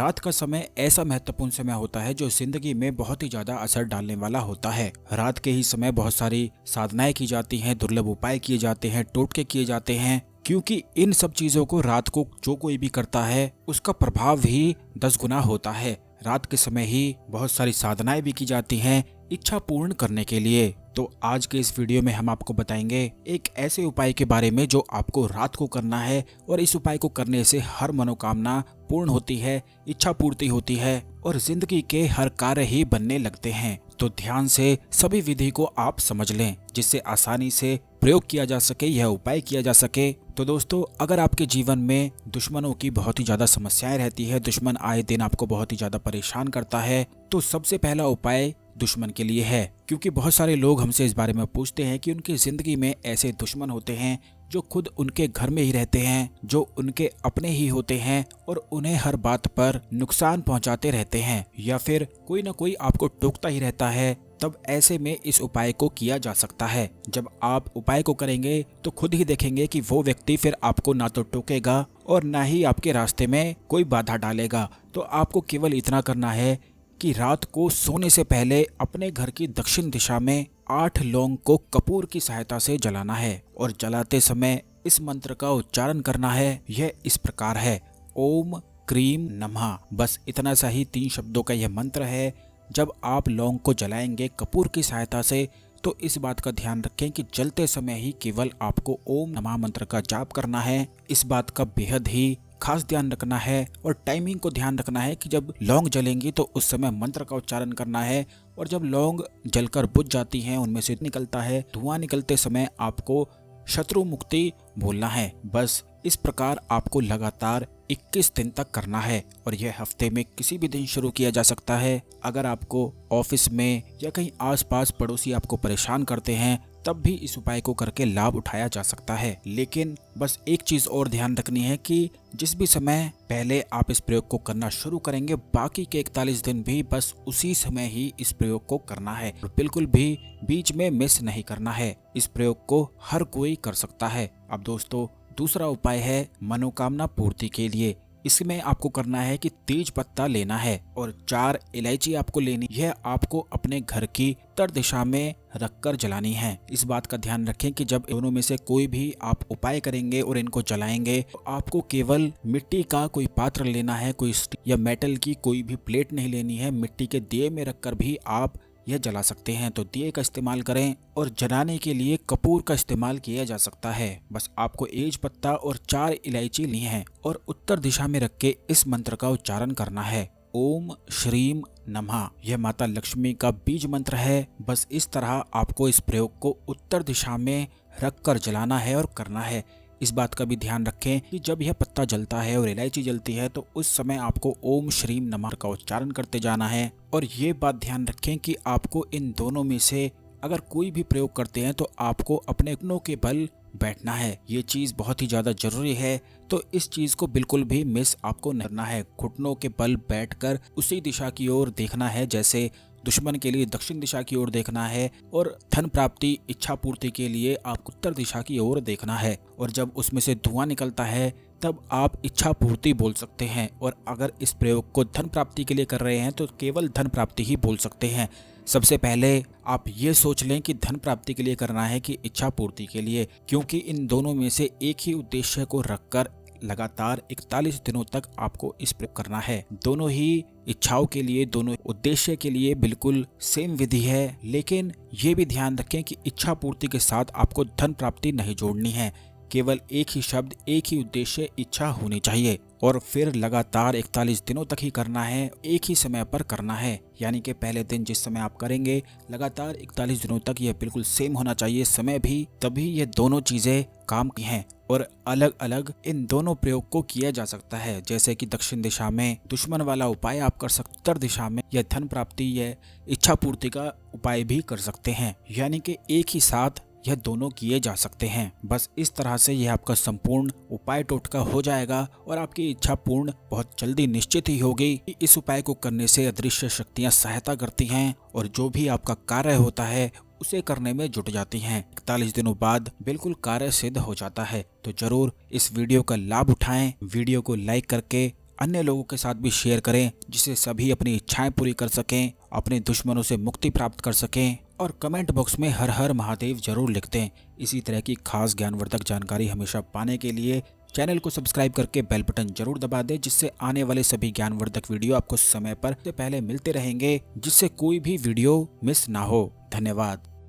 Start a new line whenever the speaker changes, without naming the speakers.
रात का समय ऐसा महत्वपूर्ण समय होता है जो जिंदगी में बहुत ही ज्यादा असर डालने वाला होता है। रात के ही समय बहुत सारी साधनाएं की जाती हैं, दुर्लभ उपाय किए जाते हैं, टोटके किए जाते हैं, क्योंकि इन सब चीजों को रात को जो कोई भी करता है उसका प्रभाव ही 10 गुना होता है। रात के समय ही बहुत सारी साधनाएं भी की जाती हैं इच्छा पूर्ण करने के लिए। तो आज के इस वीडियो में हम आपको बताएंगे एक ऐसे उपाय के बारे में जो आपको रात को करना है और इस उपाय को करने से हर मनोकामना पूर्ण होती है, इच्छा पूर्ति होती है और जिंदगी के हर कार्य ही बनने लगते हैं। तो ध्यान से सभी विधि को आप समझ लें जिससे आसानी से प्रयोग किया जा सके, यह उपाय किया जा सके। तो दोस्तों, अगर आपके जीवन में दुश्मनों की बहुत ही ज्यादा समस्याएं रहती है, दुश्मन आए दिन आपको बहुत ही ज्यादा परेशान करता है, तो सबसे पहला उपाय दुश्मन के लिए है। क्योंकि बहुत सारे लोग हमसे इस बारे में पूछते हैं कि उनकी जिंदगी में ऐसे दुश्मन होते हैं जो खुद उनके घर में ही रहते हैं, जो उनके अपने ही होते हैं और उन्हें हर बात पर नुकसान पहुंचाते रहते हैं, या फिर कोई ना कोई आपको टोकता ही रहता है। तब ऐसे में इस उपाय को किया जा सकता है। जब आप उपाय को करेंगे तो खुद ही देखेंगे कि वो व्यक्ति फिर आपको ना तो टोकेगा और ना ही आपके रास्ते में कोई बाधा डालेगा। तो आपको केवल इतना करना है कि रात को सोने से पहले अपने घर की दक्षिण दिशा में 8 लौंग को कपूर की सहायता से जलाना है और जलाते समय इस मंत्र का उच्चारण करना है। यह इस प्रकार है, ओम क्रीम नमः। बस इतना सा ही 3 शब्दों का यह मंत्र है। जब आप लौंग को जलाएंगे कपूर की सहायता से तो इस बात का ध्यान रखें कि जलते समय ही केवल आपको ओम नमः मंत्र का जाप करना है। इस बात का बेहद ही खास ध्यान रखना है और टाइमिंग को ध्यान रखना है कि जब लौंग जलेंगी तो उस समय मंत्र का उच्चारण करना है और जब लौंग जलकर बुझ जाती हैं, उनमें से निकलता है धुआं, निकलते समय आपको शत्रु मुक्ति बोलना है। बस इस प्रकार आपको लगातार 21 दिन तक करना है और यह हफ्ते में किसी भी दिन शुरू किया जा सकता है। अगर आपको ऑफिस में या कहीं आसपास पड़ोसी आपको परेशान करते हैं तब भी इस उपाय को करके लाभ उठाया जा सकता है। लेकिन बस एक चीज और ध्यान रखनी है कि जिस भी समय पहले आप इस प्रयोग को करना शुरू करेंगे, बाकी के 41 दिन भी बस उसी समय ही इस प्रयोग को करना है और बिल्कुल भी बीच में मिस नहीं करना है। इस प्रयोग को हर कोई कर सकता है। अब दोस्तों, दूसरा उपाय है मनोकामना पूर्ति के लिए। इसमें आपको करना है कि तेज पत्ता लेना है और 4 इलायची आपको लेनी। यह आपको अपने घर की उत्तर दिशा में रखकर जलानी है। इस बात का ध्यान रखें कि जब दोनों में से कोई भी आप उपाय करेंगे और इनको जलाएंगे तो आपको केवल मिट्टी का कोई पात्र लेना है, कोई या मेटल की कोई भी प्लेट नहीं लेनी है। मिट्टी के दिए में रखकर भी आप यह जला सकते हैं, तो दिए का इस्तेमाल करें और जलाने के लिए कपूर का इस्तेमाल किया जा सकता है। बस आपको तेज पत्ता और 4 इलायची ली है और उत्तर दिशा में रख के इस मंत्र का उच्चारण करना है, ओम श्रीम नमः। यह माता लक्ष्मी का बीज मंत्र है। बस इस तरह आपको इस प्रयोग को उत्तर दिशा में रख कर जलाना है और करना है। इस बात का भी ध्यान रखें कि जब यह पत्ता जलता है और इलायची जलती है तो उस समय आपको ओम श्रीम नमः का उच्चारण करते जाना है। और ये बात ध्यान रखें कि आपको इन दोनों में से अगर कोई भी प्रयोग करते हैं तो आपको अपने घुटनों के बल बैठना है। ये चीज बहुत ही ज्यादा जरूरी है, तो इस चीज को बिल्कुल भी मिस आपको नहीं करना है। घुटनों के बल बैठकर उसी दिशा की ओर देखना है, जैसे दुश्मन के लिए दक्षिण दिशा की ओर देखना है और धन प्राप्ति इच्छा पूर्ति के लिए आपको उत्तर दिशा की ओर देखना है। और जब उसमें से धुआं निकलता है तब आप इच्छा पूर्ति बोल सकते हैं। और अगर इस प्रयोग को धन प्राप्ति के लिए कर रहे हैं तो केवल धन प्राप्ति ही बोल सकते हैं। सबसे पहले आप ये सोच लें कि धन प्राप्ति के लिए करना है कि इच्छा पूर्ति के लिए, क्योंकि इन दोनों में से एक ही उद्देश्य को रखकर लगातार 41 दिनों तक आपको इस प्रयोग करना है। दोनों ही इच्छाओं के लिए, दोनों उद्देश्य के लिए बिल्कुल सेम विधि है, लेकिन ये भी ध्यान रखें कि इच्छा पूर्ति के साथ आपको धन प्राप्ति नहीं जोड़नी है। केवल एक ही शब्द, एक ही उद्देश्य, इच्छा होनी चाहिए और फिर लगातार 41 दिनों तक ही करना है, एक ही समय पर करना है। यानी कि पहले दिन जिस समय आप करेंगे लगातार 41 दिनों तक यह बिल्कुल सेम होना चाहिए समय भी, तभी ये दोनों चीजें काम की हैं। और अलग अलग इन दोनों प्रयोग को किया जा सकता है, जैसे कि दक्षिण दिशा में दुश्मन वाला उपाय आप कर सकते, उत्तर दिशा में या धन प्राप्ति या इच्छा पूर्ति का उपाय भी कर सकते हैं। यानी कि एक ही साथ यह दोनों किए जा सकते हैं। बस इस तरह से यह आपका संपूर्ण उपाय टोटका हो जाएगा और आपकी इच्छा पूर्ण बहुत जल्दी निश्चित ही होगी। इस उपाय को करने से अदृश्य शक्तियां सहायता करती हैं और जो भी आपका कार्य होता है उसे करने में जुट जाती हैं। 41 दिनों बाद बिल्कुल कार्य सिद्ध हो जाता है। तो जरूर इस वीडियो का लाभ उठाएं। वीडियो को लाइक करके अन्य लोगों के साथ भी शेयर करें, जिससे सभी अपनी इच्छाएं पूरी कर सकें, अपने दुश्मनों से मुक्ति प्राप्त कर सकें। और कमेंट बॉक्स में हर हर महादेव जरूर लिख दें। इसी तरह की खास ज्ञानवर्धक जानकारी हमेशा पाने के लिए चैनल को सब्सक्राइब करके बेल बटन जरूर दबा दें, जिससे आने वाले सभी ज्ञानवर्धक वीडियो आपको समय पर से पहले मिलते रहेंगे, जिससे कोई भी वीडियो मिस ना हो। धन्यवाद।